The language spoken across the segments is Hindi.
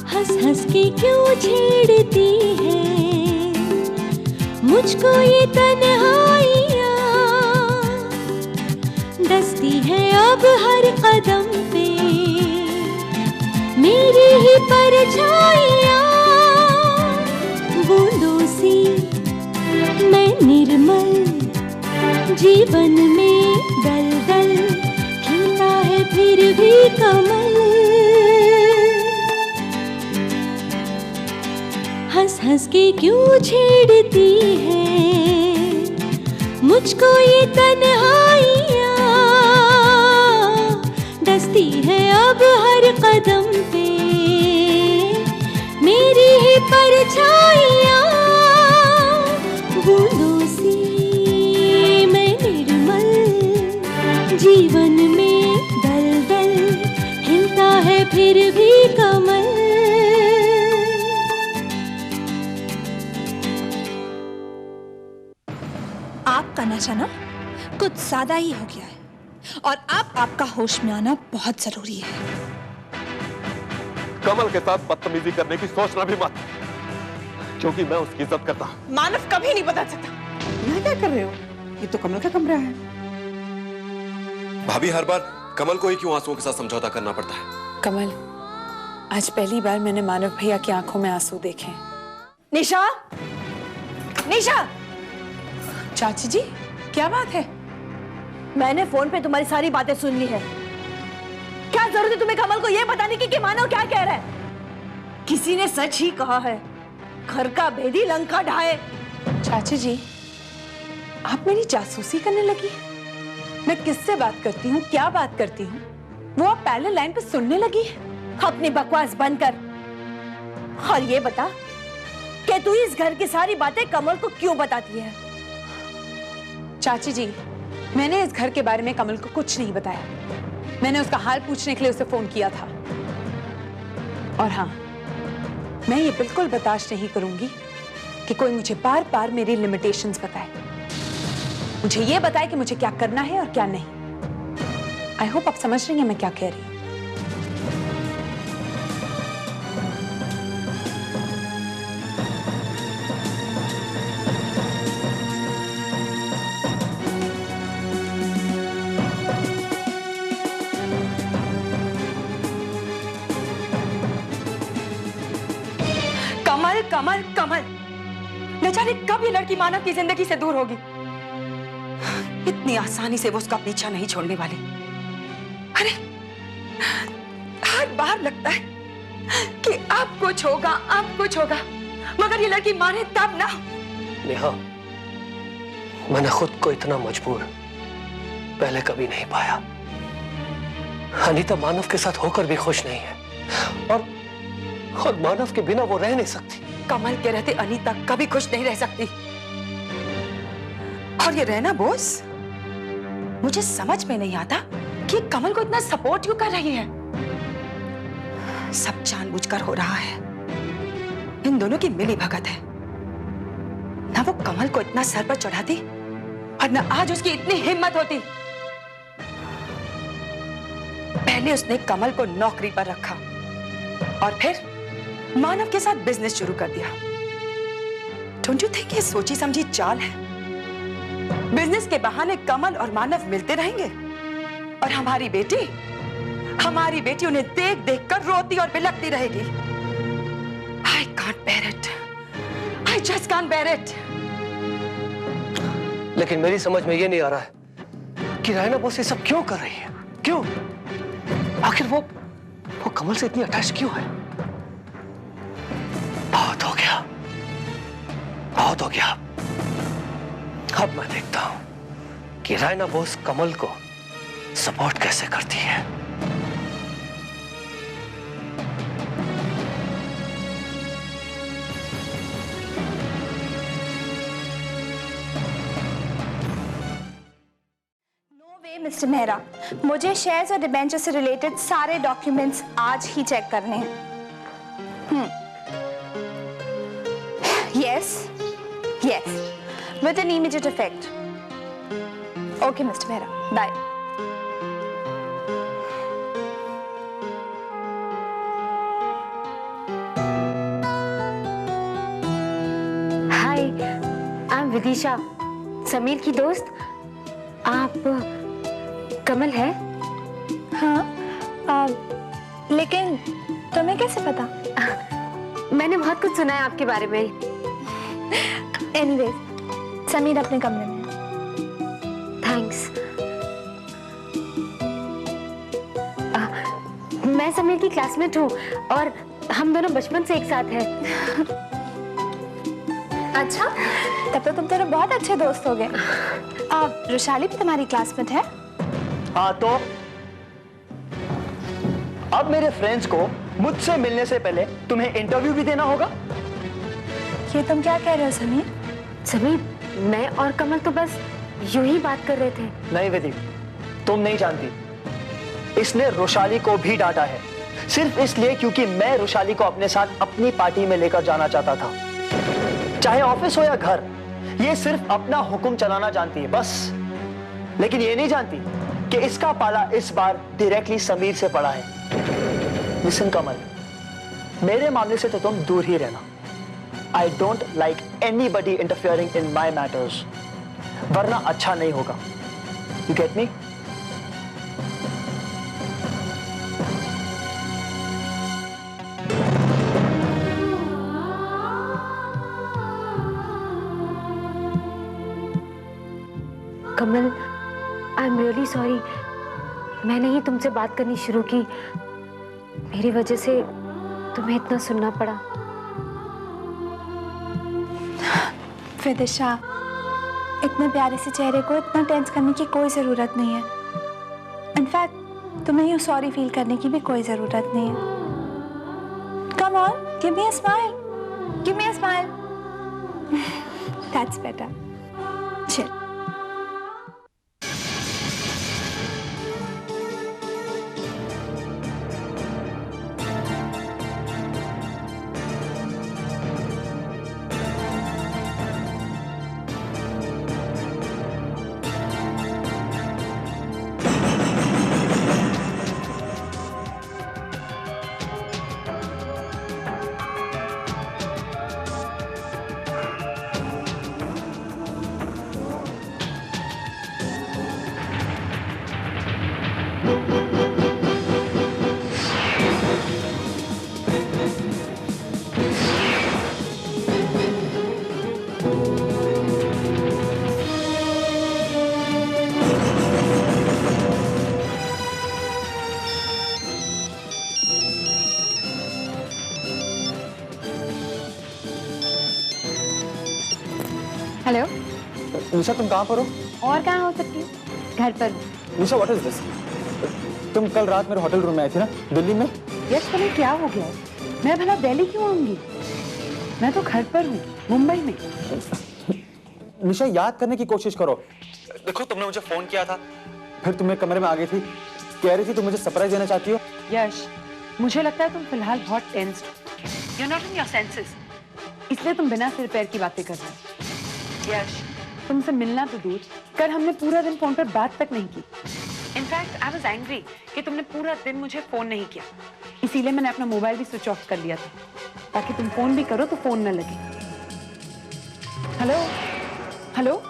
हंस हंस के क्यों छेड़ती है मुझको ये तन्हाइयाँ, डसती है अब हर कदम पे मेरी ही परछाइयाँ। बूंदों सी मैं निर्मल जीवन में दलदल, खिलता है फिर भी कमल। हंस हंस के क्यों छेड़ती है मुझको ये तन्हाइयाँ, डसती है अब हर कदम पे मेरी ही परछाइयाँ। बूंदों सी मैं निर्मल जीवन में दलदल, हिलता है फिर भी कमल। आपका नशा ना कुछ ज्यादा ही हो गया है और अब आपका होश में आना बहुत जरूरी है। कमल के साथ बदतमीजी करने की सोचना भी मत, क्योंकि मैं उसकी इज्जत करता हूँ। मानव कभी नहीं बदल सकता। यहाँ क्या कर रहे हो? ये तो कमल का कमरा है। भाभी, हर बार कमल को ही क्यों आंसुओं के साथ समझौता करना पड़ता है? कमल, आज पहली बार मैंने मानव भैया की आंखों में आंसू देखे। निशा, निशा! चाची जी, क्या बात है? मैंने फोन पे तुम्हारी सारी बातें सुन ली है। क्या जरूरत है तुम्हें कमल को यह बताने की कि मानव क्या कह रहा है? किसी ने सच ही कहा है, घर का भेदी लंका ढाए। चाची जी, आप मेरी जासूसी करने लगी? मैं किससे बात करती हूँ, क्या बात करती हूँ, वो आप पहले लाइन पे सुनने लगी? अपनी बकवास बंद कर और ये बता कि तू इस घर की सारी बातें कमल को क्यों बताती है? चाची जी, मैंने इस घर के बारे में कमल को कुछ नहीं बताया। मैंने उसका हाल पूछने के लिए उसे फोन किया था। और हाँ, मैं ये बिल्कुल बर्दाश्त नहीं करूंगी कि कोई मुझे बार बार मेरी लिमिटेशंस बताए। मुझे ये बताए कि मुझे क्या करना है और क्या नहीं। आई होप आप समझ रही हैं मैं क्या कह रही हूँ। कमल कमल कमल, न जाने कब ये लड़की मानव की जिंदगी से दूर होगी। इतनी आसानी से वो उसका पीछा नहीं छोड़ने वाली। अरे हर बार लगता है कि अब कुछ होगा, अब कुछ होगा, मगर ये लड़की माने तब ना। नेहा, मैंने खुद को इतना मजबूर पहले कभी नहीं पाया। अनीता मानव के साथ होकर भी खुश नहीं है और मानव के बिना वो रह नहीं सकती। कमल के रहते अनीता कभी खुश नहीं रह सकती। और ये रहना बोस, मुझे समझ में नहीं आता कि कमल को इतना सपोर्ट क्यों कर रही है। सब जानबूझकर हो रहा है। इन दोनों की मिली भगत है। ना वो कमल को इतना सर पर चढ़ाती और ना आज उसकी इतनी हिम्मत होती। पहले उसने कमल को नौकरी पर रखा और फिर मानव के साथ बिजनेस शुरू कर दिया। डोंट यू थिंक ये सोची समझी चाल है? बिजनेस के बहाने कमल और मानव मिलते रहेंगे और हमारी बेटी उन्हें देख देख कर रोती और बिलखती रहेगी। I can't bear it. I just can't bear it. लेकिन मेरी समझ में ये नहीं आ रहा है कि रायना बॉस ये सब क्यों कर रही है। क्यों? आखिर वो कमल से इतनी अटैच क्यों है? बहुत हो गया, बहुत हो गया। अब मैं देखता हूं कि रायना बोस कमल को सपोर्ट कैसे करती है। नो वे मिस्टर मेहरा, मुझे शेयर्स और डिबेंचर से रिलेटेड सारे डॉक्यूमेंट्स आज ही चेक करने हैं। Yes, with an immediate effect. Okay mister Mehra, bye. Hi, I am Vidisha, Sameer की दोस्त। आप कमल है? हाँ, लेकिन तुम्हें कैसे पता? मैंने बहुत कुछ सुना है आपके बारे में। एनीवेज, समीर अपने कमरे में है। थैंक्स। मैं समीर की क्लासमेट हूँ और हम दोनों बचपन से एक साथ हैं। अच्छा, तब तो तुम दोनों बहुत अच्छे दोस्त हो गए। रुशाली भी तुम्हारी क्लासमेट है? हाँ, तो अब मेरे फ्रेंड्स को मुझसे मिलने से पहले तुम्हें इंटरव्यू भी देना होगा। ये तुम क्या कह रहे हो समीर? समीर, मैं और कमल तो बस यूं ही बात कर रहे थे। नहीं विधि, तुम नहीं जानती, इसने रुशाली को भी डांटा है, सिर्फ इसलिए क्योंकि मैं रुशाली को अपने साथ अपनी पार्टी में लेकर जाना चाहता था। चाहे ऑफिस हो या घर, ये सिर्फ अपना हुक्म चलाना जानती है बस। लेकिन ये नहीं जानती कि इसका पाला इस बार डायरेक्टली समीर से पड़ा है। लिसन कमल, मेरे मामले से तो तुम दूर ही रहना। I don't like anybody interfering in my matters, वरना अच्छा नहीं होगा। You get me? Kamal, I am really sorry. मैंने ही तुमसे बात करनी शुरू की, मेरी वजह से तुम्हें इतना सुनना पड़ा। विदिशा, इतने प्यारे से चेहरे को इतना टेंस करने की कोई जरूरत नहीं है। इनफैक्ट तुम्हें यूं सॉरी फील करने की भी कोई जरूरत नहीं है। Come on, give me a smile, give me a smile. That's better. चल। हेलो। निशा, तुम कहाँ पर हो? और कहाँ हो सकती हूँ? घर पर हूँ। निशा, व्हाट इज दिस? तुम कल रात मेरे होटल रूम में आई थी ना, दिल्ली में? यश, तुम्हें क्या हो गया? मैं भला दिल्ली क्यों आऊंगी? मैं तो घर पर हूँ, मुंबई में। निशा, याद करने की कोशिश करो। देखो, तुमने मुझे फोन किया था, फिर तुम मेरे कमरे में आ गई थी, कह रही थी तुम मुझे सरप्राइज देना चाहती हो। यश, मुझे लगता है तुम फिलहाल बहुत टेंस्ड हो। You're not in your senses, इसलिए तुम बिना सिर पैर की बातें कर रहे हो। यश, तुमसे मिलना तो दूर, कल हमने पूरा दिन फोन पर बात तक नहीं की। इनफैक्ट आई वाज एंग्री कि तुमने पूरा दिन मुझे फोन नहीं किया, इसीलिए मैंने अपना मोबाइल भी स्विच ऑफ कर लिया था, ताकि तुम फोन भी करो तो फोन न लगे। Hello hello.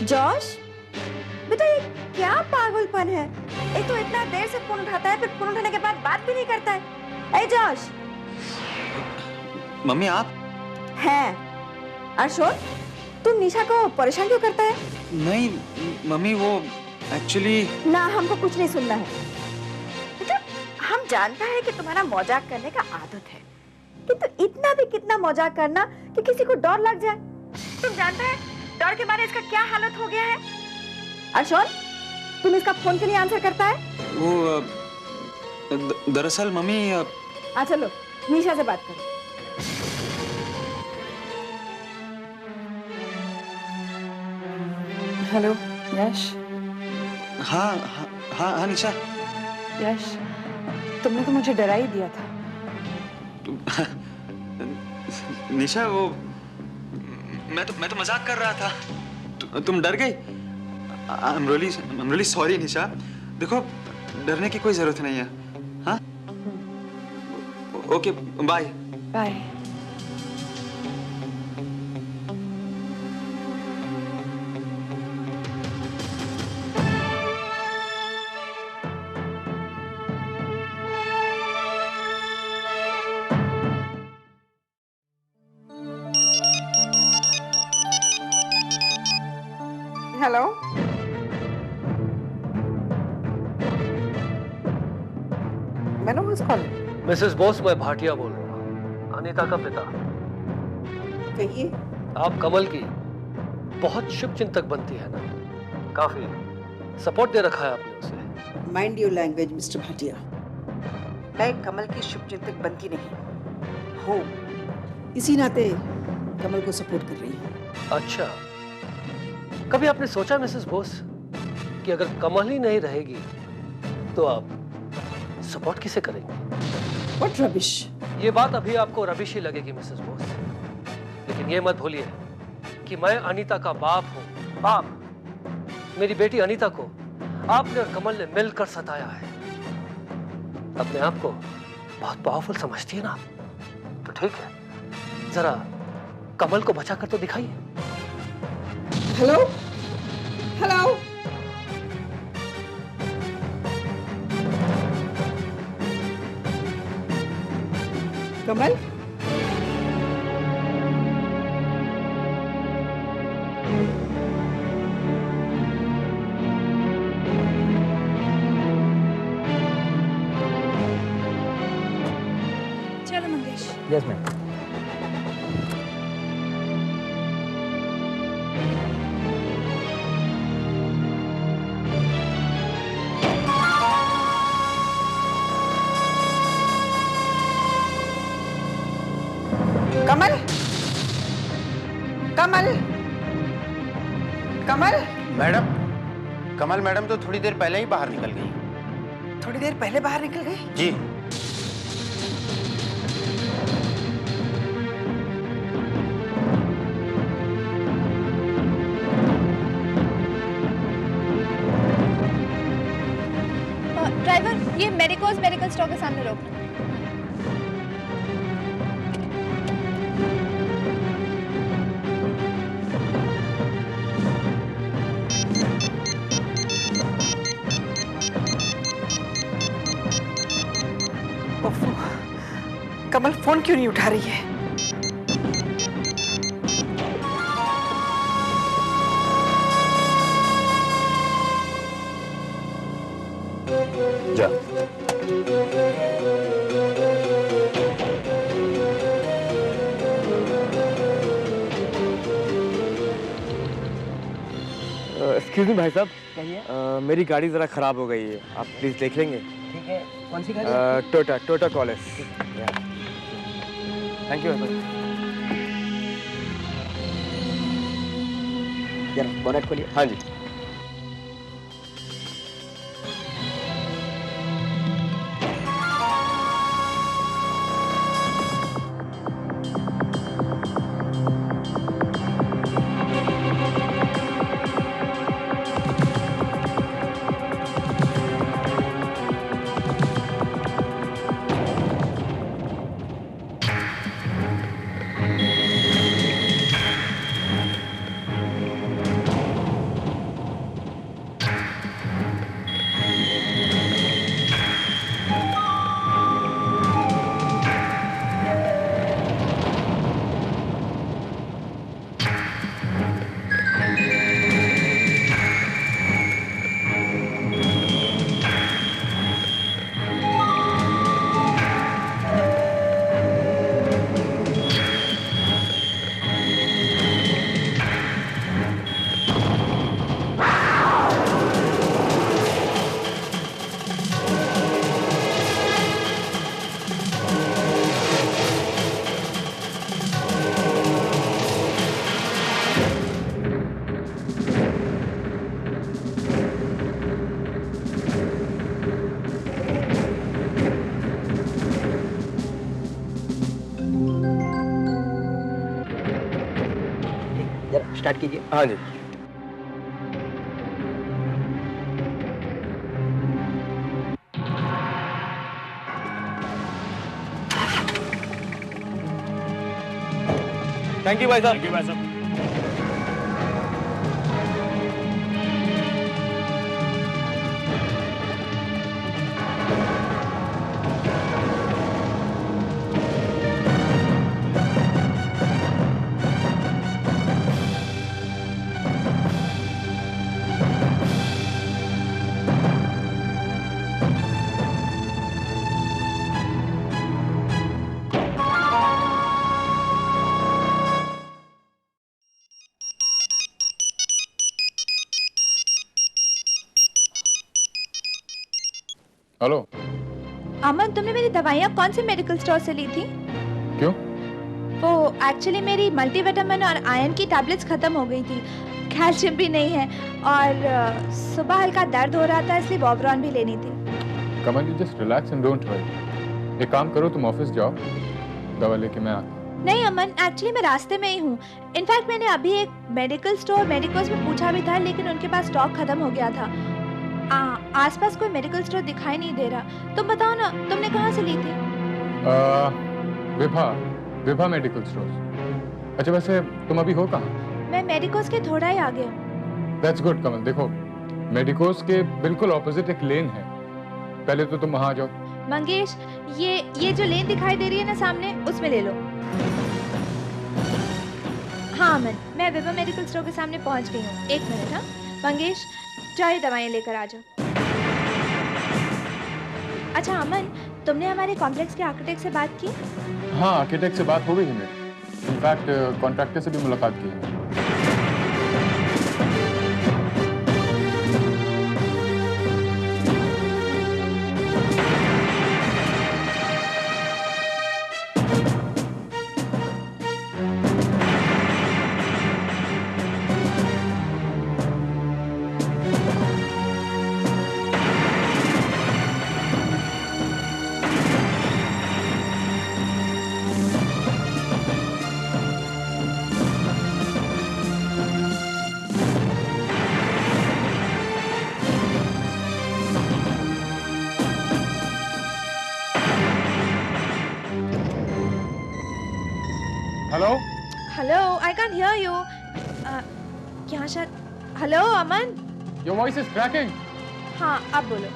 जॉश, बेटा ये क्या पागलपन है? एक तो इतना देर से फोन उठाता है, फिर फोन उठाने के बाद बात भी नहीं करता है। ए जॉश। मम्मी आप? हैं। अर्शोन, तू निशा को परेशान क्यों करता है? नहीं मम्मी, वो एक्चुअली ना, हमको कुछ नहीं सुनना है। बेटा, हम जानता है कि तुम्हारा मजाक करने का आदत है, किंतु इतना भी कितना मजाक करना कि किसी को डर लग जाए। तुम जानता है डर के मारे इसका क्या हालत हो गया है? अर्शोन, तुम इसका फोन क्यों नहीं आंसर करता है? वो दरअसल मम्मी अच्छा लो, निशा से बात करो। हेलो यश। हाँ हाँ हाँ हाँ निशा। यश, तुमने तो मुझे डरा ही दिया था। निशा वो मैं तो मजाक कर रहा था। तुम डर गई? I'm really sorry निशा। देखो डरने की कोई जरूरत नहीं है। हाँ ओके बाय बाय। हेलो, मैंने who's calling? मिसेस बोस, मैं भाटिया बोल रहा हूँ, अनीता का पिता। कहिए। आप कमल की बहुत शुभचिंतक बनती है ना, काफी सपोर्ट दे रखा है आपने उसे। Mind your language mister Bhatia. मैं कमल की शुभचिंतक बनती नहीं हूँ, इसी नाते कमल को सपोर्ट कर रही हूँ। अच्छा, कभी आपने सोचा मिसेस बोस कि अगर कमल ही नहीं रहेगी तो आप सपोर्ट किसे करेंगे? What rubbish? ये बात अभी आपको रबिश ही लगेगी मिसेस बोस, लेकिन ये मत भूलिए कि मैं अनीता का बाप हूँ। आप मेरी बेटी अनीता को आपने और कमल ने मिलकर सताया है। अपने आप को बहुत पावरफुल समझती है ना आप? तो ठीक है, जरा कमल को बचा कर तो दिखाइए। हेलो हेलो, कमल, चलो Mangesh. Yes ma'am. Kamal, Kamal, Kamal. Madam, Kamal madam तो थोड़ी देर पहले ही बाहर निकल गई। थोड़ी देर पहले बाहर निकल गई? जी। ड्राइवर, ये मेडिकल स्टोर के सामने रोकना। कमल फोन क्यों नहीं उठा रही है? जा। एक्सक्यूज मी भाई साहब, मेरी गाड़ी जरा खराब हो गई है, आप प्लीज देख लेंगे? ठीक है, कौन सी गाड़ी? Toyota college. Thank you. जरा बोनेट खोलिए। हाँ जी। जरा स्टार्ट कीजिए। हाँ जी। थैंक यू भाई साहब। थैंक यू भाई साहब। हेलो अमन, तुमने मेरी दवाइयाँ कौन से मेडिकल स्टोर से ली थी? क्यों? वो एक्चुअली मेरी मल्टीविटामिन और आयरन की टैबलेट्स खत्म हो गई थी, कैल्शियम भी नहीं है और सुबह हल्का दर्द हो रहा था, इसलिए वॉवरॉन भी लेनी थी। Kamal, you just relax and don't worry. एक काम करो, तुम ऑफिस जाओ, दवा लेके मैं आता। नहीं अमन, एक्चुअली मैं रास्ते में ही हूँ। इनफैक्ट मैंने अभी एक मेडिकल स्टोर मेडिकोस में पूछा भी था, लेकिन उनके पास स्टॉक खत्म हो गया था। आसपास कोई मेडिकल स्टोर दिखाई नहीं दे रहा। तुम बताओ ना, तुमने कहाँ से ली थी? Vibha medical store. अच्छा, वैसे तुम अभी हो कहाँ? मैं मेडिकोस के थोड़ा ही आगे हूँ। दैट्स गुड कमल। देखो, मेडिकोस के बिल्कुल ऑपोजिट एक लेन है, पहले तो तुम वहाँ आ जाओ। मंगेश, ये जो लेन दिखाई दे रही है ना सामने, उसमें ले लो। हाँ अमन, मैं विभा मेडिकल स्टोर के सामने पहुँच गई हूँ। एक मिनट। हाँ मंगेश, जाओ दवाइयाँ लेकर आ जाओ। अच्छा अमन, तुमने हमारे कॉम्प्लेक्स के आर्किटेक्ट से बात की? हाँ, आर्किटेक्ट से बात हो गई है मेरी। इनफैक्ट कॉन्ट्रैक्टर से भी मुलाकात की है। Hello hello, I can hear you. यहाँ शायद। Hello Aman. Your voice is cracking. हाँ, अब बोलो।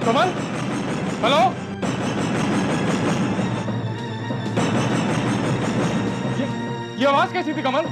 कमल, हेलो। ये आवाज कैसी थी कमल?